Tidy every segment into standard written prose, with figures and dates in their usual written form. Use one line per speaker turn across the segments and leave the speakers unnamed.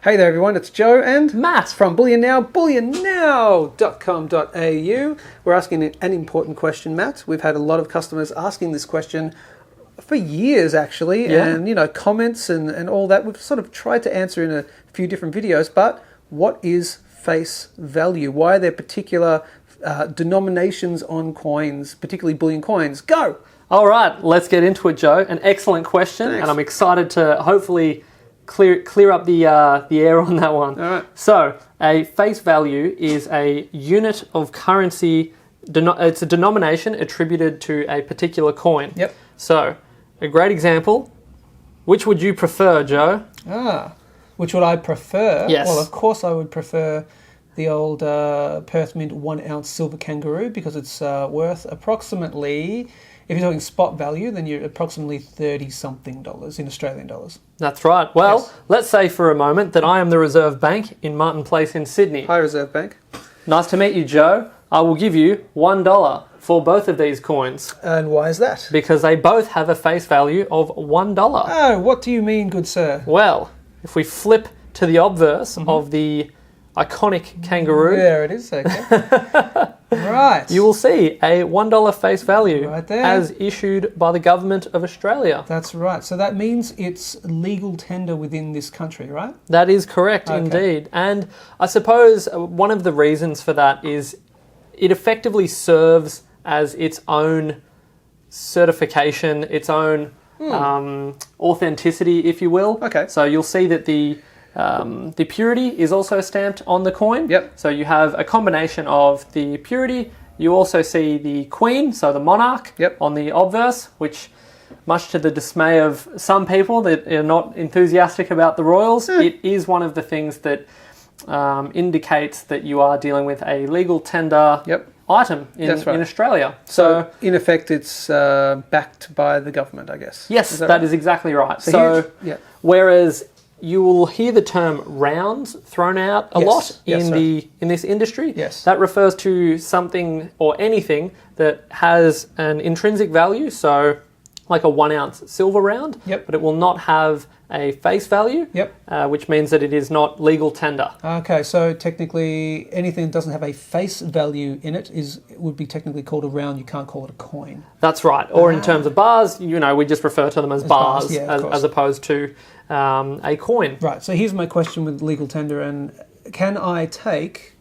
Hey there everyone, it's Joe and
Matt
from Bullion Now, bullionnow.com.au. We're asking an important question, Matt. We've had a lot of customers asking this question for years actually, and comments and all that. We've sort of tried to answer in a few different videos, but what is face value? Why are there particular denominations on coins, particularly bullion coins? Go!
All right, let's get into it, Joe. An excellent question,
Thanks.
and I'm excited to hopefully clear up the air on that one.
All right.
So, a face value is a unit of currency. It's a denomination attributed to a particular coin.
Yep.
So, a great example. Which would you prefer, Joe?
Which would I prefer?
Yes.
Well, of course I would prefer the old Perth Mint 1 ounce silver kangaroo because it's worth approximately, if you're talking spot value, then you're approximately $30-something in Australian dollars.
That's right. Well,
Yes.
let's say for a moment that I am the Reserve Bank in Martin Place in Sydney.
Hi, Reserve Bank.
Nice to meet you, Joe. I will give you $1 for both of these coins
And why is that?
because they both have a face value of $1.
Oh, what do you mean, good sir?
Well, if we flip to the obverse of the iconic kangaroo,
There it is, okay. Right.
you will see a $1 face value
Right there.
as issued by the government of Australia.
That's right. So that means it's legal tender within this country, right?
That is correct,
Okay.
indeed. And I suppose one of the reasons for that is it effectively serves as its own certification, its own authenticity, if you will.
Okay.
So you'll see that the purity is also stamped on the coin.
Yep.
So you have a combination of the purity. You also see the queen, so the monarch,
Yep.
on the obverse, which, much to the dismay of some people that are not enthusiastic about the royals, it is one of the things that indicates that you are dealing with a legal tender item
That's right.
in Australia.
So, in effect, it's backed by the government, I guess.
Yes, that is exactly right.
So
Whereas you will hear the term rounds thrown out a
Yes.
lot
Yes,
in this industry.
Yes.
That refers to something or anything that has an intrinsic value, so like a 1 ounce silver round,
Yep.
but it will not have a face value, which means that it is not legal tender.
Okay, so technically anything that doesn't have a face value in it would be technically called a round. You can't call it a coin.
That's right. Or in terms of bars, we just refer to them as bars,
bars, yeah, of course.
as opposed to a coin.
Right, so here's my question with legal tender, and can I take,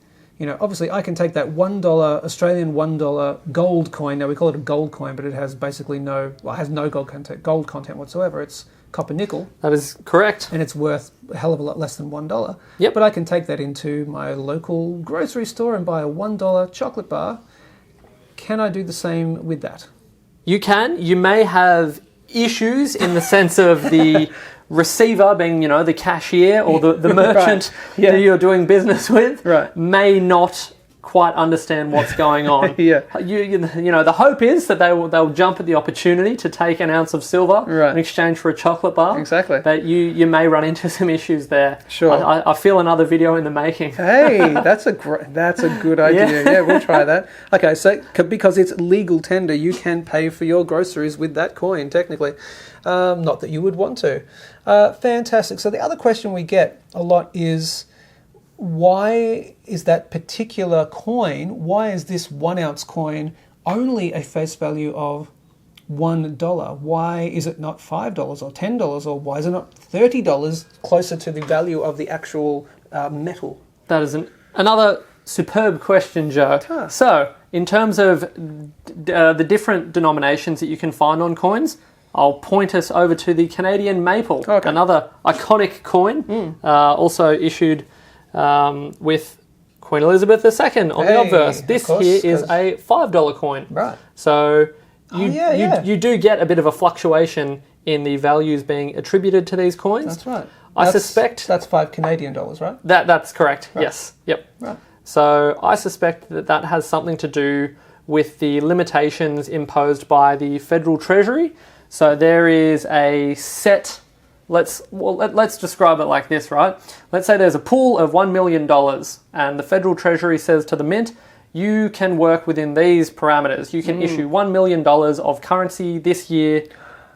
obviously I can take that $1, Australian $1 gold coin. Now we call it a gold coin, but it has basically it has no gold content whatsoever. It's copper nickel,
That is correct.
and it's worth a hell of a lot less than $1.
Yep.
But I can take that into my local grocery store and buy a $1 chocolate bar. Can I do the same with that?
You can. You may have issues in the sense of the receiver being, the cashier or the merchant
Right. Yeah.
that you're doing business with
Right.
may not quite understand what's going on.
Yeah.
The hope is that they'll jump at the opportunity to take an ounce of silver
Right.
in exchange for a chocolate bar.
Exactly.
But you may run into some issues there.
Sure.
I feel another video in the making.
Hey, that's a good idea. Yeah, we'll try that. Okay, so because it's legal tender, you can pay for your groceries with that coin, technically. Not that you would want to. Fantastic. So the other question we get a lot is, why is that particular coin, why is this 1 ounce coin only a face value of $1? Why is it not $5 or $10, or why is it not $30 closer to the value of the actual metal?
That is another superb question, Joe.
Ah.
So, in terms of the different denominations that you can find on coins, I'll point us over to the Canadian maple,
Okay.
another iconic coin, also issued with Queen Elizabeth II on the obverse. This
course,
here is a $5 coin.
Right.
So you do get a bit of a fluctuation in the values being attributed to these coins.
That's right.
I suspect
that's $5 Canadian, right?
that's correct.
Right.
Yes. Yep.
Right.
So I suspect that has something to do with the limitations imposed by the Federal Treasury. So there is a set. Let's describe it like this, right? Let's say there's a pool of $1 million, and the Federal Treasury says to the Mint, you can work within these parameters. You can issue $1 million of currency this year.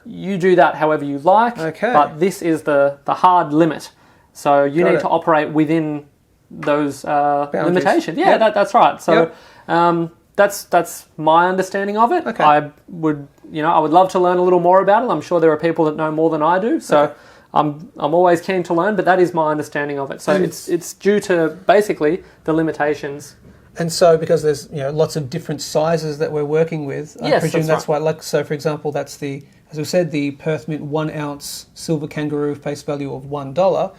You do that however you like,
Okay.
but this is the hard limit. So you
Got
need
it.
to operate within those
Boundaries.
limitations. Yeah,
Yep.
that's right. So
Yep.
that's my understanding of it.
Okay.
I would love to learn a little more about it. I'm sure there are people that know more than I do. So
Okay.
I'm always keen to learn, but that is my understanding of it. So
And
it's due to basically the limitations.
And so, because there's lots of different sizes that we're working with, I
Yes,
presume
that's
that's why. Like, so for example, that's as we said, the Perth Mint 1 ounce silver kangaroo face value of $1.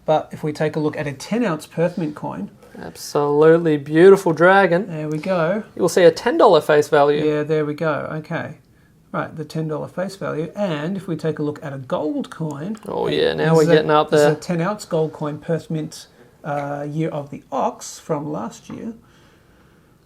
But if we take a look at a 10 ounce Perth Mint coin,
Absolutely beautiful dragon.
there we go.
You'll see a $10 face value.
Yeah, there we go. Okay. Right, the $10 face value. And if we take a look at a gold coin.
Oh yeah, now we're getting up
This
there.
is a 10 ounce gold coin Perth Mint year of the ox from last year.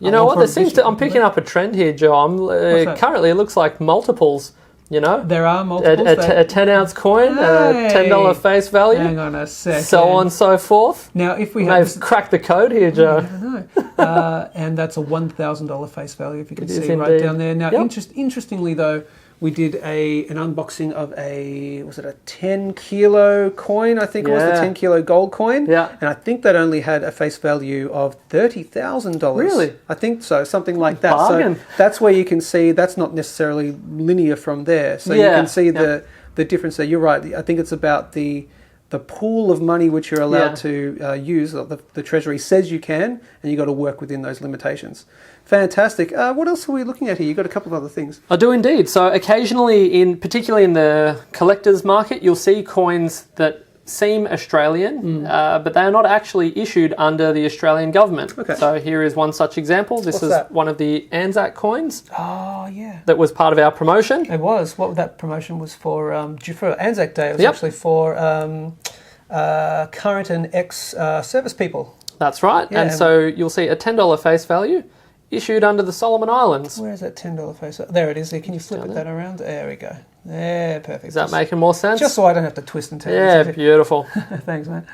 You know what? I'm picking up a trend here, Joe.
that?
Currently, it looks like multiples.
There are multiples.
A 10 ounce coin, a
Hey!
$10 face value,
Hang on a second.
so on and so forth.
Now, if we
They've
have...
cracked the code here, Joe.
I don't know. And that's a $1,000 face value, if you can
It is
see right
indeed.
down there. Now,
Yep.
interestingly, though, we did an unboxing of was it a 10 kilo coin? I think it was the
Yeah.
10 kilo gold coin.
Yeah.
And I think that only had a face value of $30,000.
Really?
I think so, something like that.
Bargain.
So that's where you can see that's not necessarily linear from there. So you
Yeah.
can see the difference there. You're right. I think it's about the pool of money which you're allowed to use. The Treasury says you can, and you've got to work within those limitations. Fantastic. What else are we looking at here? You've got a couple of other things.
I do indeed. So occasionally, particularly in the collector's market, you'll see coins that seem Australian, but they are not actually issued under the Australian government.
Okay.
So here is one such example. This
What's
is
that?
one of the Anzac coins
Oh, yeah.
that was part of our promotion.
It was. What that promotion was for Anzac Day. It was
Yep.
actually for current and ex-service people.
That's right.
Yeah.
And so you'll see a $10 face value issued under the Solomon Islands.
Where is that $10 face? There it is. Can you flip
down
that around? There we go. There, perfect.
Is that making more sense?
Just so I don't have to twist and turn.
Yeah, beautiful.
Thanks, man.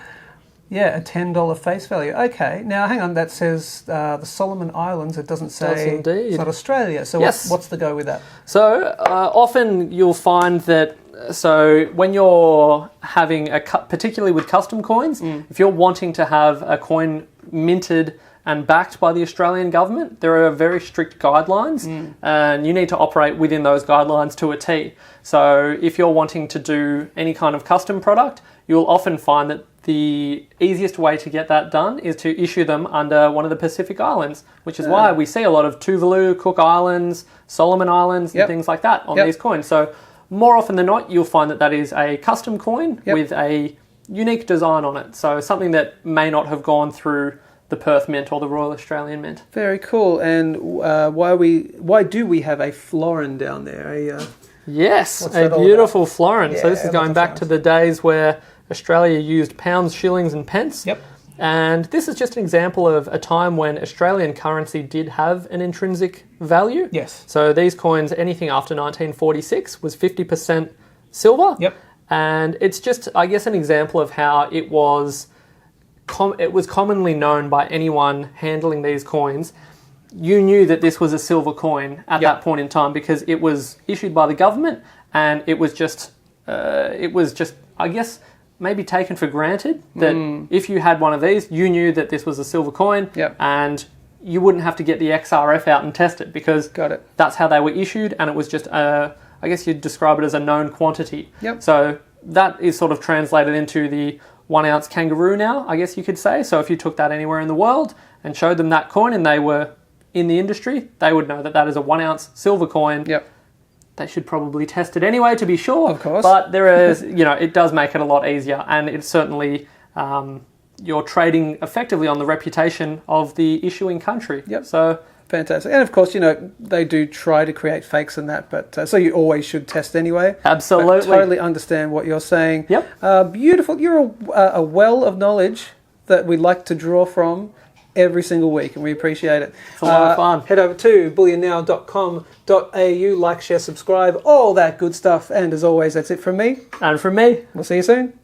Yeah, a $10 face value. Okay, now hang on. That says the Solomon Islands. It doesn't say.
Does indeed.
It's not Australia. So
Yes.
what's the go with that?
So often you'll find that. So when you're having particularly with custom coins, if you're wanting to have a coin minted and backed by the Australian government, there are very strict guidelines, and you need to operate within those guidelines to a T. So if you're wanting to do any kind of custom product, you'll often find that the easiest way to get that done is to issue them under one of the Pacific Islands, which is why we see a lot of Tuvalu, Cook Islands, Solomon Islands, and things like that on these coins. So more often than not, you'll find that that is a custom coin with a unique design on it. So something that may not have gone through the Perth Mint or the Royal Australian Mint.
Very cool. And why do we have a florin down there?
Yes,
What's
a
that all
beautiful florin.
Yeah,
So this is going
lots
back
of
to the days where Australia used pounds, shillings and pence.
Yep.
And this is just an example of a time when Australian currency did have an intrinsic value.
Yes.
So these coins, anything after 1946, was 50% silver.
Yep.
And it's just, I guess, an example of how it was commonly known by anyone handling these coins. You knew that this was a silver coin at that point in time because it was issued by the government, and it was just, I guess, maybe taken for granted that if you had one of these, you knew that this was a silver coin, and you wouldn't have to get the XRF out and test it because that's how they were issued, and it was just, I guess you'd describe it as a known quantity.
Yep.
So that is sort of translated into the 1 ounce kangaroo now, I guess you could say. So if you took that anywhere in the world and showed them that coin and they were in the industry, they would know that that is a 1 ounce silver coin.
Yep.
They should probably test it anyway to be sure.
Of course.
But there is, it does make it a lot easier, and it's certainly, you're trading effectively on the reputation of the issuing country.
Yep.
So
fantastic. And of course, they do try to create fakes and that, but so you always should test anyway.
Absolutely.
But totally understand what you're saying.
Yep.
Beautiful. You're a well of knowledge that we like to draw from every single week, and we appreciate it.
It's a lot of fun.
Head over to bullionnow.com.au, like, share, subscribe, all that good stuff. And as always, that's it from me.
And from me.
We'll see you soon.